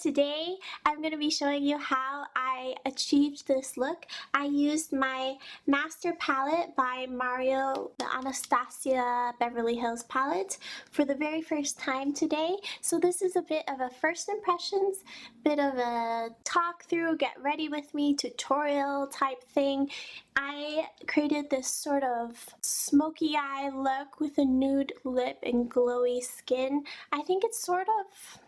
today I'm going to be showing you how I achieved this look. I used my Master palette by Mario, the Anastasia Beverly Hills palette, for the very first time today. So this is a bit of a first impressions, bit of a talk through, get ready with me tutorial type thing. I created this sort of smoky eye look with a nude lip and glowy skin. I think it's sort of,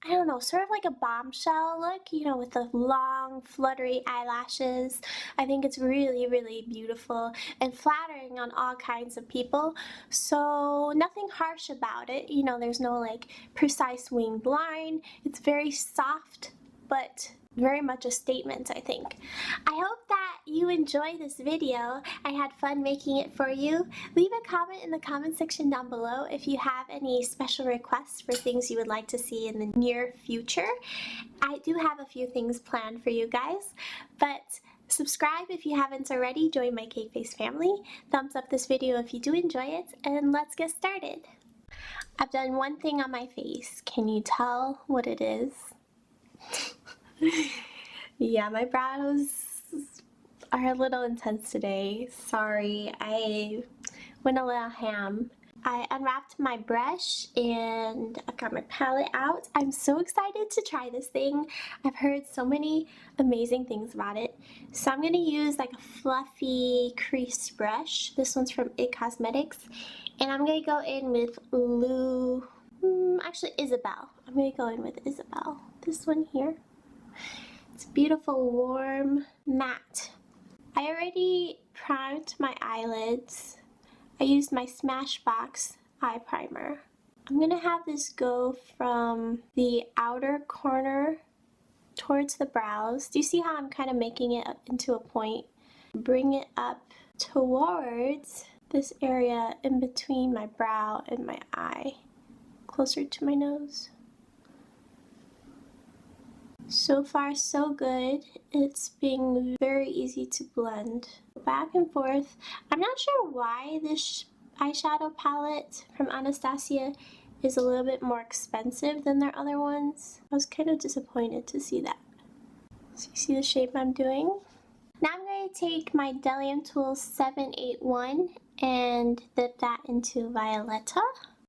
I don't know, sort of like a bombshell look, you know, with the long, fluttery eyelashes. I think it's really, really beautiful and flattering on all kinds of people. So nothing harsh about it, you know, there's no like precise winged line. It's very soft, but very much a statement, I think. I hope that you enjoy this video. I had fun making it for you. Leave a comment in the comment section down below if you have any special requests for things you would like to see in the near future. I do have a few things planned for you guys, but subscribe if you haven't already. Join my Cake Face family. Thumbs up this video if you do enjoy it, and let's get started. I've done one thing on my face. Can you tell what it is? Yeah, my brows are a little intense today. Sorry, I went a little ham. I unwrapped my brush and I got my palette out. I'm so excited to try this thing. I've heard so many amazing things about it. So I'm going to use like a fluffy crease brush. This one's from IT Cosmetics. And I'm going to go in with Isabel. I'm going to go in with Isabel. This one here. It's beautiful, warm, matte. I already primed my eyelids. I used my Smashbox eye primer. I'm gonna have this go from the outer corner towards the brows. Do you see how I'm kind of making it up into a point? Bring it up towards this area in between my brow and my eye, closer to my nose. So far so good. It's being very easy to blend. Back and forth. I'm not sure why this eyeshadow palette from Anastasia is a little bit more expensive than their other ones. I was kind of disappointed to see that. So you see the shape I'm doing? Now I'm going to take my Delium Tool 781 and dip that into Violetta.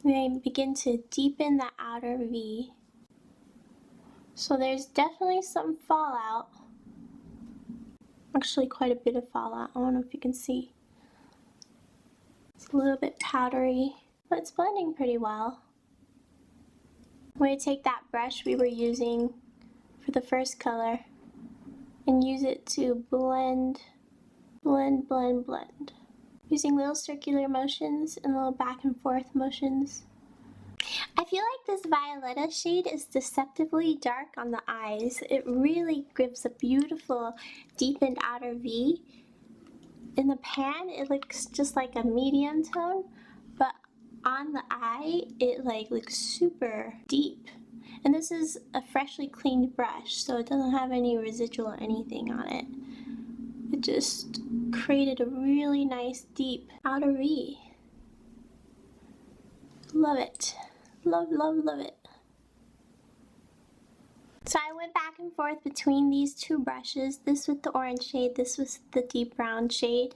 I'm going to begin to deepen the outer V. So there's definitely some fallout. Actually quite a bit of fallout. I don't know if you can see. It's a little bit powdery, but it's blending pretty well. I'm going to take that brush we were using for the first color and use it to blend, blend, blend, blend. Using little circular motions and little back and forth motions. I feel like this Violetta shade is deceptively dark on the eyes. It really gives a beautiful deepened outer V. In the pan, it looks just like a medium tone, but on the eye, it like looks super deep. And this is a freshly cleaned brush, so it doesn't have any residual or anything on it. It just created a really nice deep outer V. Love it. Love, love, love it. So I went back and forth between these two brushes, this with the orange shade, this was the deep brown shade,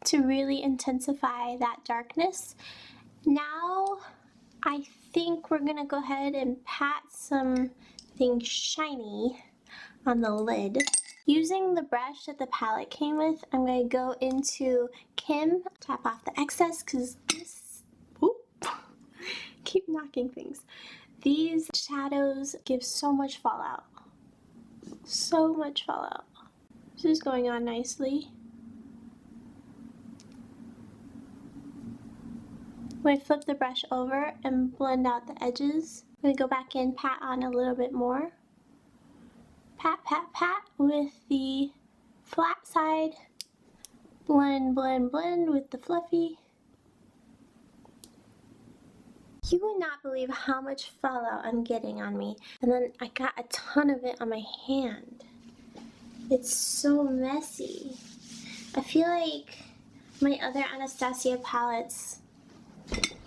to really intensify that darkness. Now I think we're gonna go ahead and pat something shiny on the lid. Using the brush that the palette came with, I'm gonna go into Kim, tap off the excess because this keep knocking things. These shadows give so much fallout. So much fallout. This is going on nicely. I'm going to flip the brush over and blend out the edges. I'm going to go back in, pat on a little bit more. Pat, pat, pat with the flat side. Blend, blend, blend with the fluffy. You would not believe how much fallout I'm getting on me. And then I got a ton of it on my hand. It's so messy. I feel like my other Anastasia palettes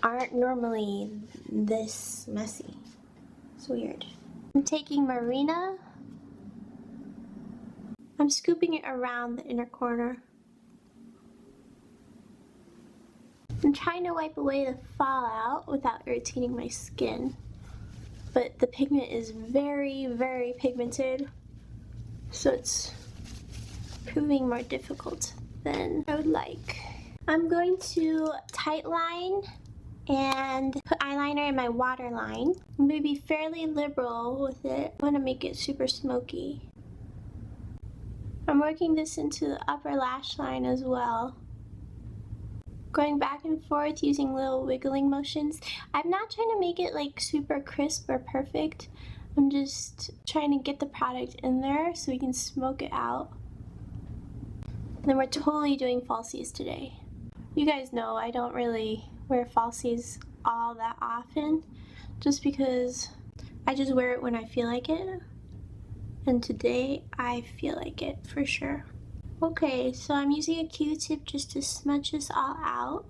aren't normally this messy. It's weird. I'm taking Marina. I'm scooping it around the inner corner. I'm trying to wipe away the fallout without irritating my skin. But the pigment is very, very pigmented, so it's proving more difficult than I would like. I'm going to tight line and put eyeliner in my waterline. I'm going to be fairly liberal with it. I want to make it super smoky. I'm working this into the upper lash line as well. Going back and forth using little wiggling motions. I'm not trying to make it like super crisp or perfect. I'm just trying to get the product in there so we can smoke it out. And then we're totally doing falsies today. You guys know I don't really wear falsies all that often, just because I just wear it when I feel like it. And today I feel like it for sure. Okay, so I'm using a Q-tip just to smudge this all out.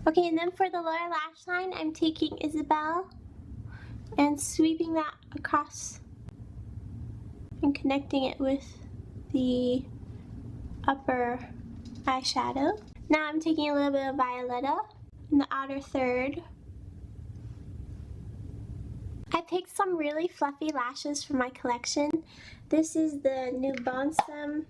Okay, and then for the lower lash line, I'm taking Isabel and sweeping that across and connecting it with the upper eyeshadow. Now I'm taking a little bit of Violetta in the outer third. I picked some really fluffy lashes from my collection. This is the new Bombshell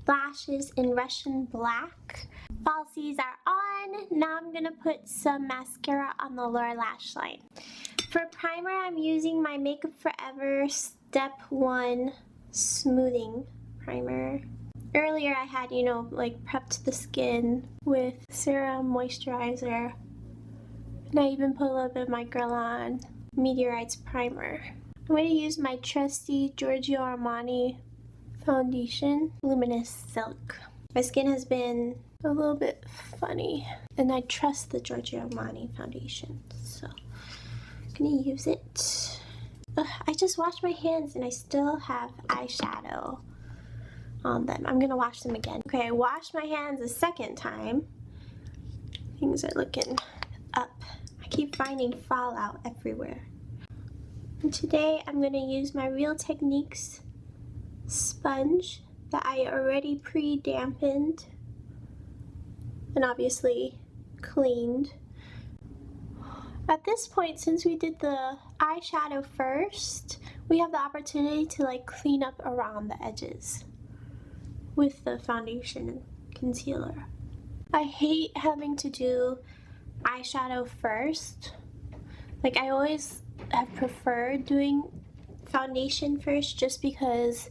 lashes in Russian black. Falsies are on. Now I'm gonna put some mascara on the lower lash line. For primer, I'm using my Makeup Forever Step 1 Smoothing Primer. Earlier I had, you know, like prepped the skin with serum, moisturizer, and I even put a little bit of my Guerlain Meteorites primer. I'm going to use my trusty Giorgio Armani foundation, Luminous Silk. My skin has been a little bit funny, and I trust the Giorgio Armani foundation, so I'm going to use it. Ugh, I just washed my hands and I still have eyeshadow on them. I'm going to wash them again. Okay, I washed my hands a second time. Things are looking up. I keep finding fallout everywhere. And today I'm going to use my Real Techniques sponge that I already pre-dampened and obviously cleaned. At this point, since we did the eyeshadow first, we have the opportunity to like clean up around the edges with the foundation and concealer. I hate having to do eyeshadow first. Like, I always have preferred doing foundation first just because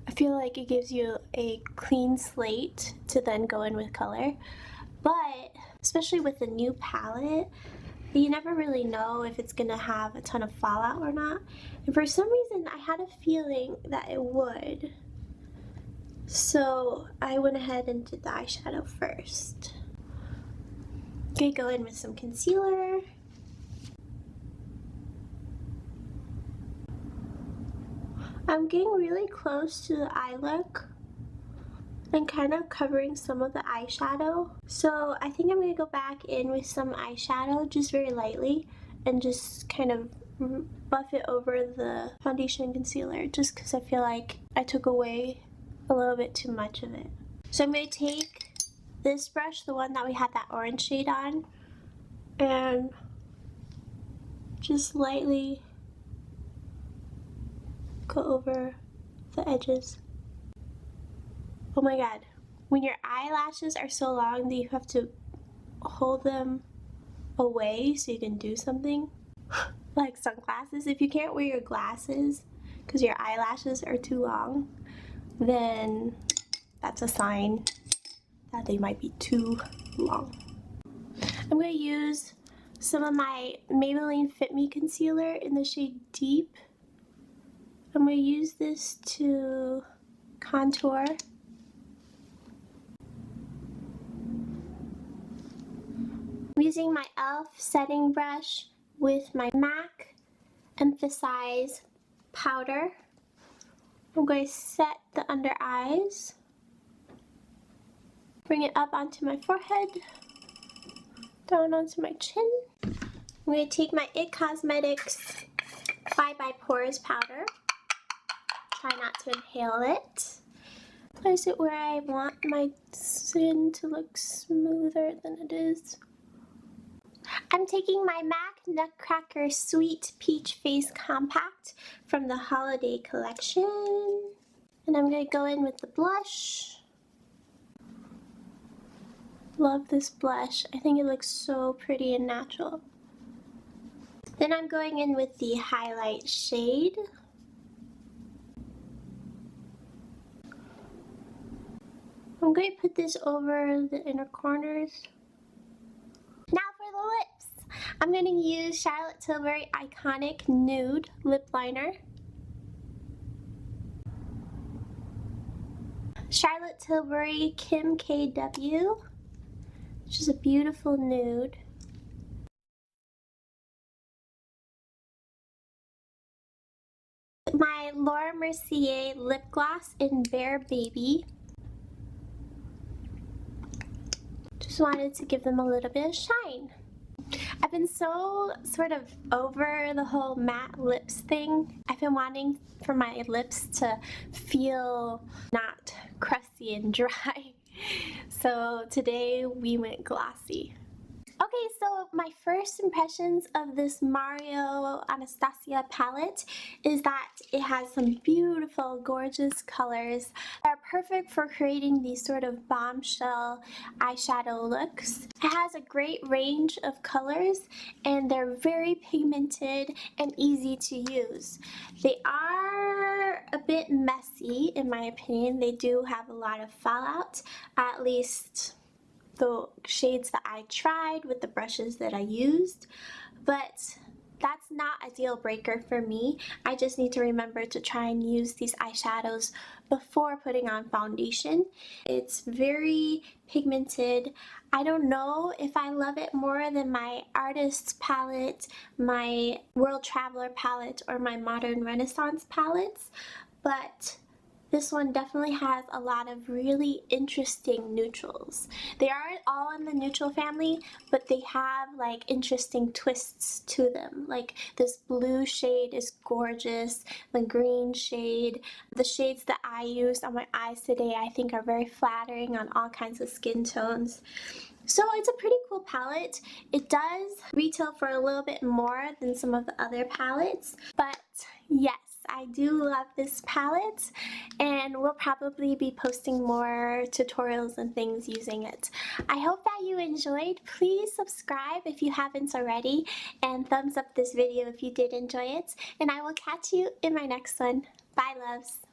I feel like it gives you a clean slate to then go in with color. But especially with a new palette, you never really know if it's gonna have a ton of fallout or not. And for some reason, I had a feeling that it would. So I went ahead and did the eyeshadow first. Okay, go in with some concealer. I'm getting really close to the eye look and kind of covering some of the eyeshadow. So I think I'm going to go back in with some eyeshadow just very lightly and just kind of buff it over the foundation and concealer just because I feel like I took away a little bit too much of it. So I'm going to take this brush, the one that we had that orange shade on, and just lightly go over the edges. Oh my god, when your eyelashes are so long that you have to hold them away so you can do something, like sunglasses. If you can't wear your glasses because your eyelashes are too long, then that's a sign that they might be too long. I'm going to use some of my Maybelline Fit Me concealer in the shade Deep. I'm going to use this to contour. I'm using my e.l.f. setting brush with my MAC Emphasize powder. I'm going to set the under eyes, bring it up onto my forehead, down onto my chin. I'm going to take my IT Cosmetics Bye Bye Pores powder. Try not to inhale it. Place it where I want my skin to look smoother than it is. I'm taking my MAC Nutcracker Sweet Peach Face Compact from the holiday collection. And I'm going to go in with the blush. Love this blush. I think it looks so pretty and natural. Then I'm going in with the highlight shade. I'm going to put this over the inner corners. Now for the lips. I'm going to use Charlotte Tilbury Iconic Nude Lip Liner. Charlotte Tilbury Kim KW, which is a beautiful nude. My Laura Mercier lip gloss in Bear Baby. Just wanted to give them a little bit of shine. I've been so sort of over the whole matte lips thing. I've been wanting for my lips to feel not crusty and dry. So today we went glossy. Okay, so my first impressions of this Mario Anastasia palette is that it has some beautiful, gorgeous colors that are perfect for creating these sort of bombshell eyeshadow looks. It has a great range of colors and they're very pigmented and easy to use. They are a bit messy in my opinion. They do have a lot of fallout, at least the shades that I tried with the brushes that I used, but that's not a deal breaker for me. I just need to remember to try and use these eyeshadows before putting on foundation. It's very pigmented. I don't know if I love it more than my Artist's palette, my World Traveler palette, or my Modern Renaissance palettes, but this one definitely has a lot of really interesting neutrals. They aren't all in the neutral family, but they have like interesting twists to them. Like this blue shade is gorgeous, the green shade. The shades that I used on my eyes today I think are very flattering on all kinds of skin tones. So it's a pretty cool palette. It does retail for a little bit more than some of the other palettes, but yes, I do love this palette and we'll probably be posting more tutorials and things using it. I hope that you enjoyed. Please subscribe if you haven't already and thumbs up this video if you did enjoy it, and I will catch you in my next one. Bye loves!